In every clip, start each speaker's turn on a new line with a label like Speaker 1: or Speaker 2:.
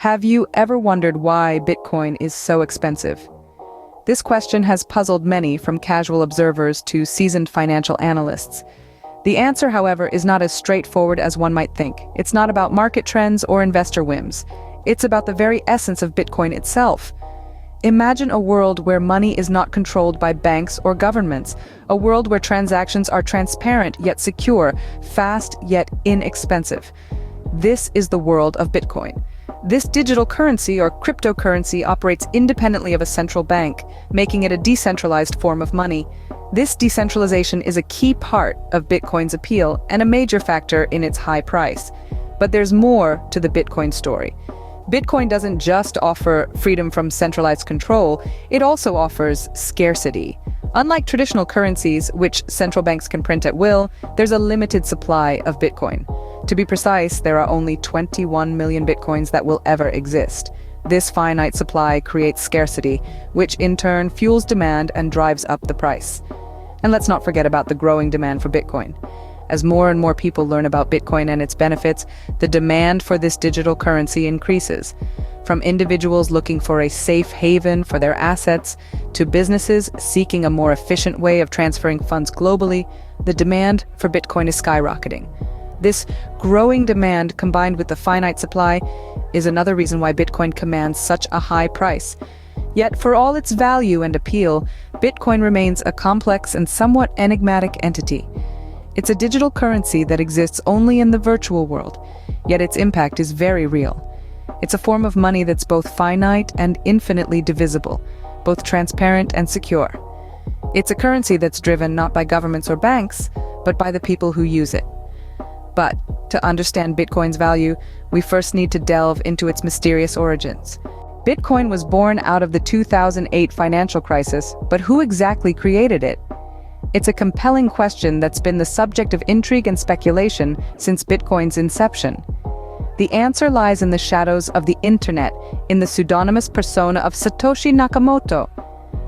Speaker 1: Have you ever wondered why Bitcoin is so expensive? This question has puzzled many, from casual observers to seasoned financial analysts. The answer, however, is not as straightforward as one might think. It's not about market trends or investor whims. It's about the very essence of Bitcoin itself. Imagine a world where money is not controlled by banks or governments, a world where transactions are transparent yet secure, fast yet inexpensive. This is the world of Bitcoin. This digital currency or cryptocurrency operates independently of a central bank, making it a decentralized form of money. This decentralization is a key part of Bitcoin's appeal and a major factor in its high price. But there's more to the Bitcoin story. Bitcoin doesn't just offer freedom from centralized control, it also offers scarcity. Unlike traditional currencies, which central banks can print at will, there's a limited supply of Bitcoin. To be precise, there are only 21 million Bitcoins that will ever exist. This finite supply creates scarcity, which in turn fuels demand and drives up the price. And let's not forget about the growing demand for Bitcoin. As more and more people learn about Bitcoin and its benefits, the demand for this digital currency increases. From individuals looking for a safe haven for their assets, to businesses seeking a more efficient way of transferring funds globally, the demand for Bitcoin is skyrocketing. This growing demand, combined with the finite supply, is another reason why Bitcoin commands such a high price. Yet, for all its value and appeal, Bitcoin remains a complex and somewhat enigmatic entity. It's a digital currency that exists only in the virtual world, yet its impact is very real. It's a form of money that's both finite and infinitely divisible, both transparent and secure. It's a currency that's driven not by governments or banks, but by the people who use it. But to understand Bitcoin's value, we first need to delve into its mysterious origins. Bitcoin was born out of the 2008 financial crisis, but who exactly created it? It's a compelling question that's been the subject of intrigue and speculation since Bitcoin's inception. The answer lies in the shadows of the internet, in the pseudonymous persona of Satoshi Nakamoto.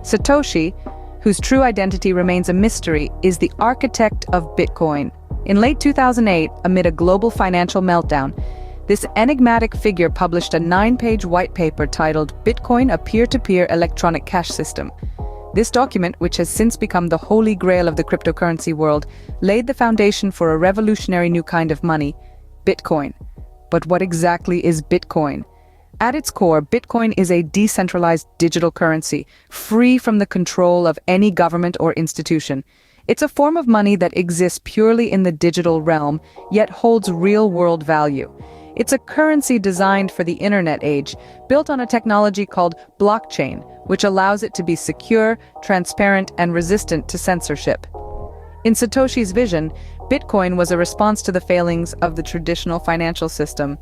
Speaker 1: Satoshi, whose true identity remains a mystery, is the architect of Bitcoin. In late 2008, amid a global financial meltdown, this enigmatic figure published a 9-page white paper titled Bitcoin, a Peer-to-Peer Electronic Cash System. This document, which has since become the holy grail of the cryptocurrency world, laid the foundation for a revolutionary new kind of money, Bitcoin. But what exactly is Bitcoin? At its core, Bitcoin is a decentralized digital currency, free from the control of any government or institution. It's a form of money that exists purely in the digital realm, yet holds real-world value. It's a currency designed for the internet age, built on a technology called blockchain, which allows it to be secure, transparent, and resistant to censorship. In Satoshi's vision, Bitcoin was a response to the failings of the traditional financial system.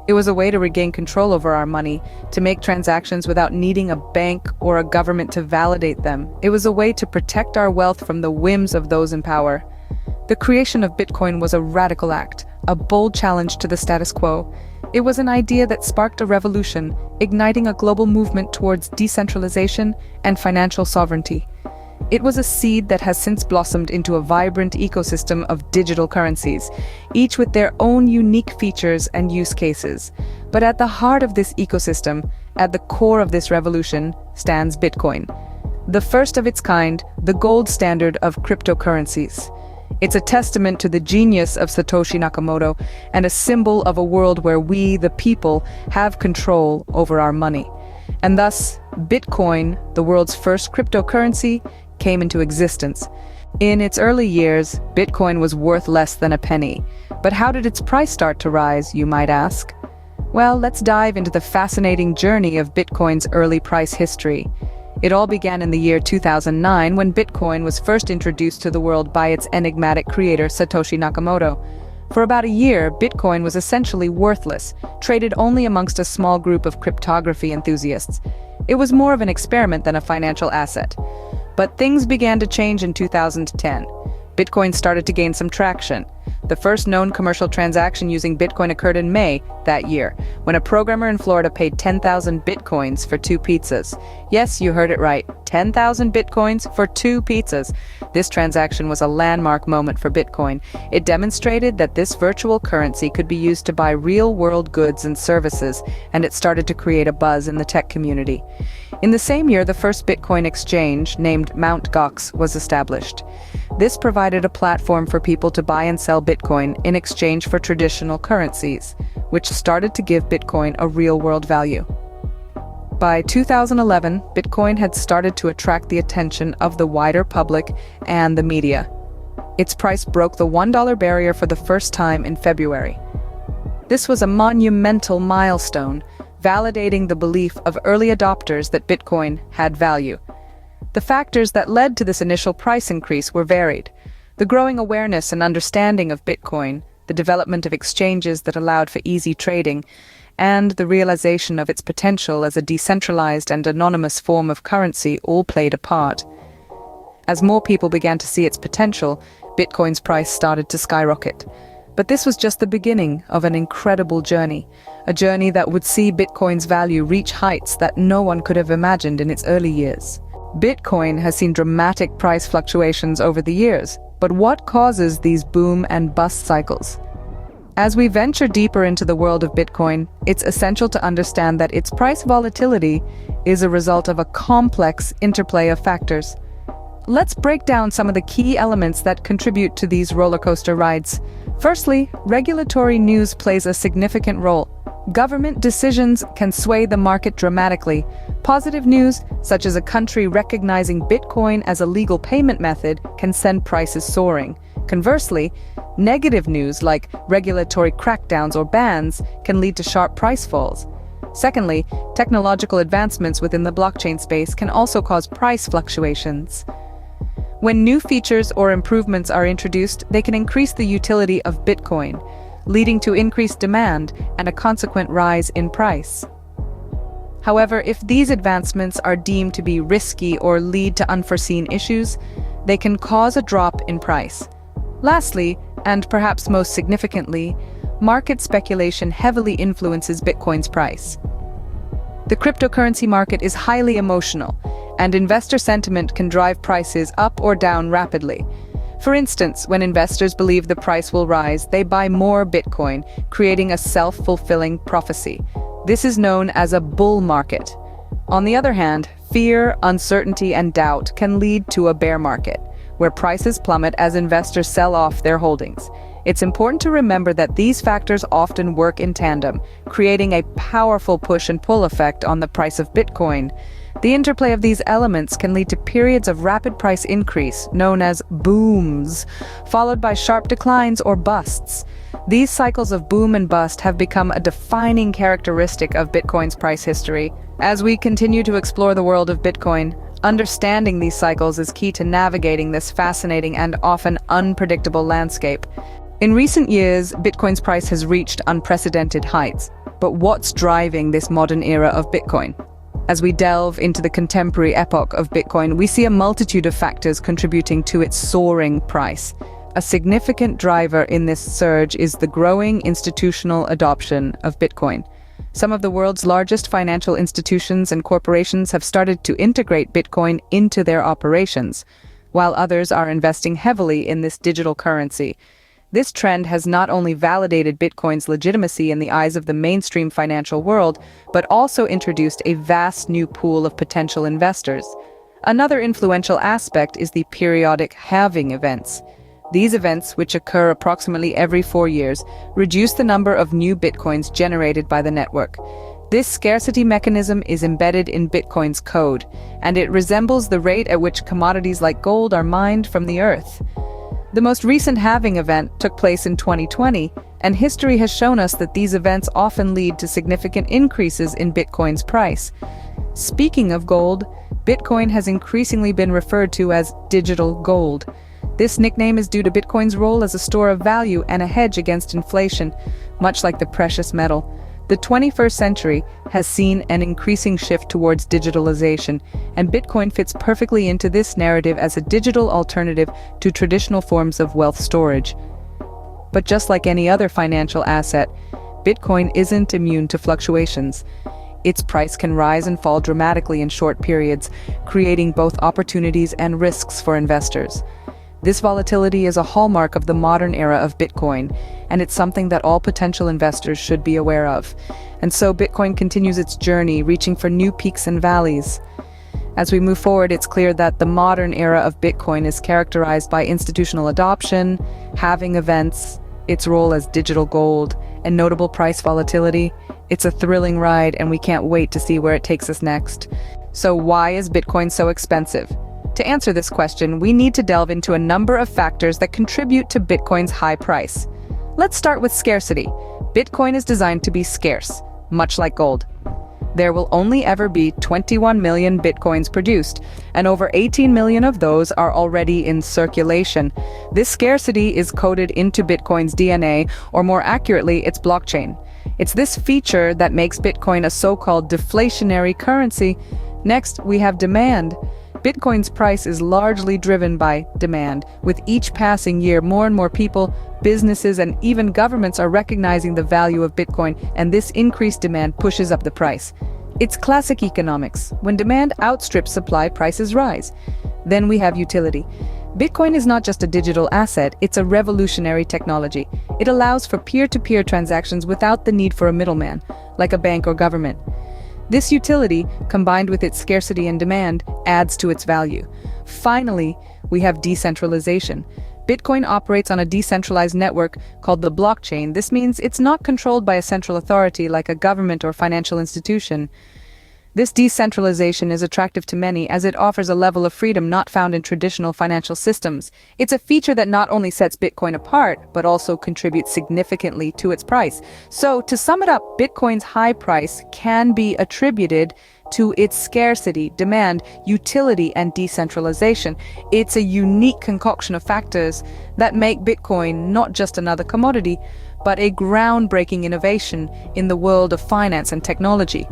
Speaker 1: It was a way to regain control over our money, to make transactions without needing a bank or a government to validate them. It was a way to protect our wealth from the whims of those in power. The creation of Bitcoin was a radical act, a bold challenge to the status quo. It was an idea that sparked a revolution, igniting a global movement towards decentralization and financial sovereignty. It was a seed that has since blossomed into a vibrant ecosystem of digital currencies, each with their own unique features and use cases. But at the heart of this ecosystem, at the core of this revolution, stands Bitcoin, the first of its kind, the gold standard of cryptocurrencies. It's a testament to the genius of Satoshi Nakamoto and a symbol of a world where we, the people, have control over our money. And thus, Bitcoin, the world's first cryptocurrency, came into existence. In its early years, Bitcoin was worth less than a penny. But how did its price start to rise, you might ask? Well, let's dive into the fascinating journey of Bitcoin's early price history. It all began in the year 2009 when Bitcoin was first introduced to the world by its enigmatic creator, Satoshi Nakamoto. For about a year, Bitcoin was essentially worthless, traded only amongst a small group of cryptography enthusiasts. It was more of an experiment than a financial asset. But things began to change in 2010. Bitcoin started to gain some traction. The first known commercial transaction using Bitcoin occurred in May that year, when a programmer in Florida paid 10,000 Bitcoins for 2 pizzas. Yes, you heard it right, 10,000 Bitcoins for 2 pizzas. This transaction was a landmark moment for Bitcoin. It demonstrated that this virtual currency could be used to buy real-world goods and services, and it started to create a buzz in the tech community. In the same year, the first Bitcoin exchange, named Mt. Gox, was established. This provided a platform for people to buy and sell Bitcoin in exchange for traditional currencies, which started to give Bitcoin a real-world value. By 2011, Bitcoin had started to attract the attention of the wider public and the media. Its price broke the $1 barrier for the first time in February. This was a monumental milestone, validating the belief of early adopters that Bitcoin had value. The factors that led to this initial price increase were varied. The growing awareness and understanding of Bitcoin, the development of exchanges that allowed for easy trading, and the realization of its potential as a decentralized and anonymous form of currency all played a part. As more people began to see its potential, Bitcoin's price started to skyrocket. But this was just the beginning of an incredible journey, a journey that would see Bitcoin's value reach heights that no one could have imagined in its early years. Bitcoin has seen dramatic price fluctuations over the years, but what causes these boom and bust cycles? As we venture deeper into the world of Bitcoin, it's essential to understand that its price volatility is a result of a complex interplay of factors. Let's break down some of the key elements that contribute to these roller coaster rides. Firstly, regulatory news plays a significant role. Government decisions can sway the market dramatically. Positive news, such as a country recognizing Bitcoin as a legal payment method, can send prices soaring. Conversely, negative news like regulatory crackdowns or bans can lead to sharp price falls. Secondly, technological advancements within the blockchain space can also cause price fluctuations. When new features or improvements are introduced, they can increase the utility of Bitcoin, leading to increased demand and a consequent rise in price. However, if these advancements are deemed to be risky or lead to unforeseen issues, they can cause a drop in price. Lastly, and perhaps most significantly, market speculation heavily influences Bitcoin's price. The cryptocurrency market is highly emotional, and investor sentiment can drive prices up or down rapidly. For instance, when investors believe the price will rise, they buy more Bitcoin, creating a self-fulfilling prophecy. This is known as a bull market. On the other hand, fear, uncertainty, and doubt can lead to a bear market, where prices plummet as investors sell off their holdings. It's important to remember that these factors often work in tandem, creating a powerful push and pull effect on the price of Bitcoin. The interplay of these elements can lead to periods of rapid price increase, known as booms, followed by sharp declines or busts. These cycles of boom and bust have become a defining characteristic of Bitcoin's price history. As we continue to explore the world of Bitcoin, understanding these cycles is key to navigating this fascinating and often unpredictable landscape. In recent years, Bitcoin's price has reached unprecedented heights. But what's driving this modern era of Bitcoin? As we delve into the contemporary epoch of Bitcoin, we see a multitude of factors contributing to its soaring price. A significant driver in this surge is the growing institutional adoption of Bitcoin. Some of the world's largest financial institutions and corporations have started to integrate Bitcoin into their operations, while others are investing heavily in this digital currency. This trend has not only validated Bitcoin's legitimacy in the eyes of the mainstream financial world, but also introduced a vast new pool of potential investors. Another influential aspect is the periodic halving events. These events, which occur approximately every 4 years, reduce the number of new Bitcoins generated by the network. This scarcity mechanism is embedded in Bitcoin's code, and it resembles the rate at which commodities like gold are mined from the earth. The most recent halving event took place in 2020, and history has shown us that these events often lead to significant increases in Bitcoin's price. Speaking of gold, Bitcoin has increasingly been referred to as digital gold. This nickname is due to Bitcoin's role as a store of value and a hedge against inflation, much like the precious metal. The 21st century has seen an increasing shift towards digitalization, and Bitcoin fits perfectly into this narrative as a digital alternative to traditional forms of wealth storage. But just like any other financial asset, Bitcoin isn't immune to fluctuations. Its price can rise and fall dramatically in short periods, creating both opportunities and risks for investors. This volatility is a hallmark of the modern era of Bitcoin, and it's something that all potential investors should be aware of. And so Bitcoin continues its journey, reaching for new peaks and valleys. As we move forward, it's clear that the modern era of Bitcoin is characterized by institutional adoption, halving events, its role as digital gold, and notable price volatility. It's a thrilling ride, and we can't wait to see where it takes us next. So why is Bitcoin so expensive? To answer this question, we need to delve into a number of factors that contribute to Bitcoin's high price. Let's start with scarcity. Bitcoin is designed to be scarce, much like gold. There will only ever be 21 million Bitcoins produced, and over 18 million of those are already in circulation. This scarcity is coded into Bitcoin's DNA, or more accurately, its blockchain. It's this feature that makes Bitcoin a so-called deflationary currency. Next, we have demand. Bitcoin's price is largely driven by demand. With each passing year, more and more people, businesses, and even governments are recognizing the value of Bitcoin, and this increased demand pushes up the price. It's classic economics. When demand outstrips supply, prices rise. Then we have utility. Bitcoin is not just a digital asset, it's a revolutionary technology. It allows for peer-to-peer transactions without the need for a middleman, like a bank or government. This utility, combined with its scarcity and demand, adds to its value. Finally, we have decentralization. Bitcoin operates on a decentralized network called the blockchain. This means it's not controlled by a central authority like a government or financial institution. This decentralization is attractive to many as it offers a level of freedom not found in traditional financial systems. It's a feature that not only sets Bitcoin apart, but also contributes significantly to its price. So, to sum it up, Bitcoin's high price can be attributed to its scarcity, demand, utility, and decentralization. It's a unique concoction of factors that make Bitcoin not just another commodity, but a groundbreaking innovation in the world of finance and technology.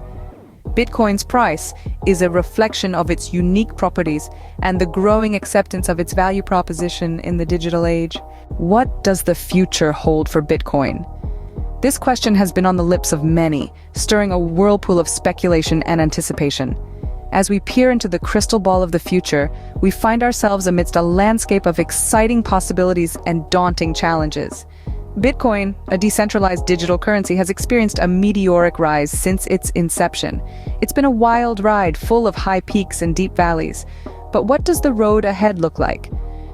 Speaker 1: Bitcoin's price is a reflection of its unique properties and the growing acceptance of its value proposition in the digital age. What does the future hold for Bitcoin? This question has been on the lips of many, stirring a whirlpool of speculation and anticipation. As we peer into the crystal ball of the future, we find ourselves amidst a landscape of exciting possibilities and daunting challenges. Bitcoin, a decentralized digital currency, has experienced a meteoric rise since its inception. It's been a wild ride, full of high peaks and deep valleys. But what does the road ahead look like?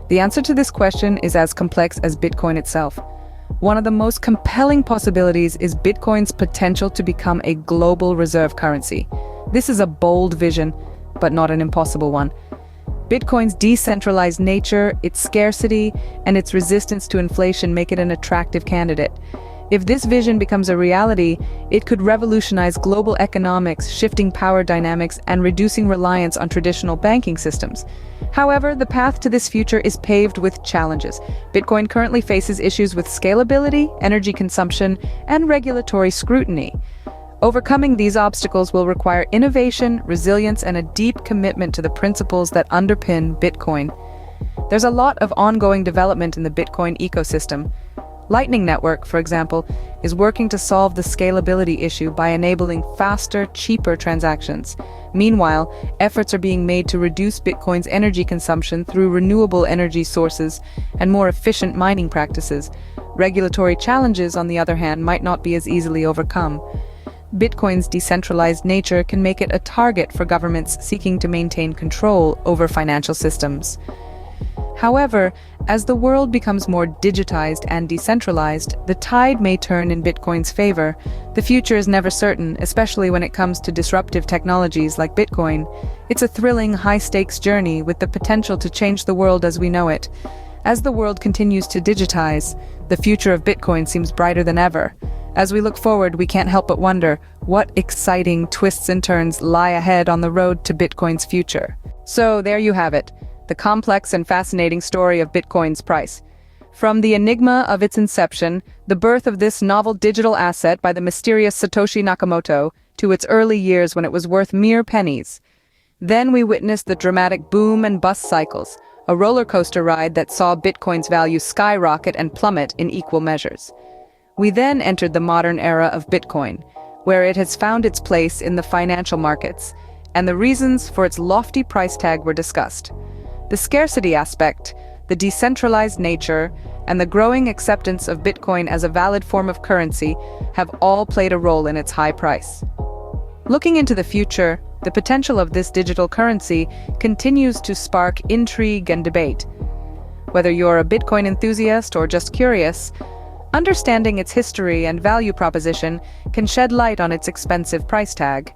Speaker 1: The answer to this question is as complex as Bitcoin itself. One of the most compelling possibilities is Bitcoin's potential to become a global reserve currency. This is a bold vision, but not an impossible one. Bitcoin's decentralized nature, its scarcity, and its resistance to inflation make it an attractive candidate. If this vision becomes a reality, it could revolutionize global economics, shifting power dynamics, and reducing reliance on traditional banking systems. However, the path to this future is paved with challenges. Bitcoin currently faces issues with scalability, energy consumption, and regulatory scrutiny. Overcoming these obstacles will require innovation, resilience, and a deep commitment to the principles that underpin Bitcoin. There's a lot of ongoing development in the Bitcoin ecosystem. Lightning Network, for example, is working to solve the scalability issue by enabling faster, cheaper transactions. Meanwhile, efforts are being made to reduce Bitcoin's energy consumption through renewable energy sources and more efficient mining practices. Regulatory challenges, on the other hand, might not be as easily overcome. Bitcoin's decentralized nature can make it a target for governments seeking to maintain control over financial systems. However, as the world becomes more digitized and decentralized, the tide may turn in Bitcoin's favor. The future is never certain, especially when it comes to disruptive technologies like Bitcoin. It's a thrilling, high-stakes journey with the potential to change the world as we know it. As the world continues to digitize, the future of Bitcoin seems brighter than ever. As we look forward, we can't help but wonder what exciting twists and turns lie ahead on the road to Bitcoin's future. So there you have it, the complex and fascinating story of Bitcoin's price. From the enigma of its inception, the birth of this novel digital asset by the mysterious Satoshi Nakamoto, to its early years when it was worth mere pennies. Then we witnessed the dramatic boom and bust cycles, a roller coaster ride that saw Bitcoin's value skyrocket and plummet in equal measures. We then entered the modern era of Bitcoin, where it has found its place in the financial markets, and the reasons for its lofty price tag were discussed. The scarcity aspect, the decentralized nature, and the growing acceptance of Bitcoin as a valid form of currency have all played a role in its high price. Looking into the future, the potential of this digital currency continues to spark intrigue and debate. Whether you're a Bitcoin enthusiast or just curious, understanding its history and value proposition can shed light on its expensive price tag.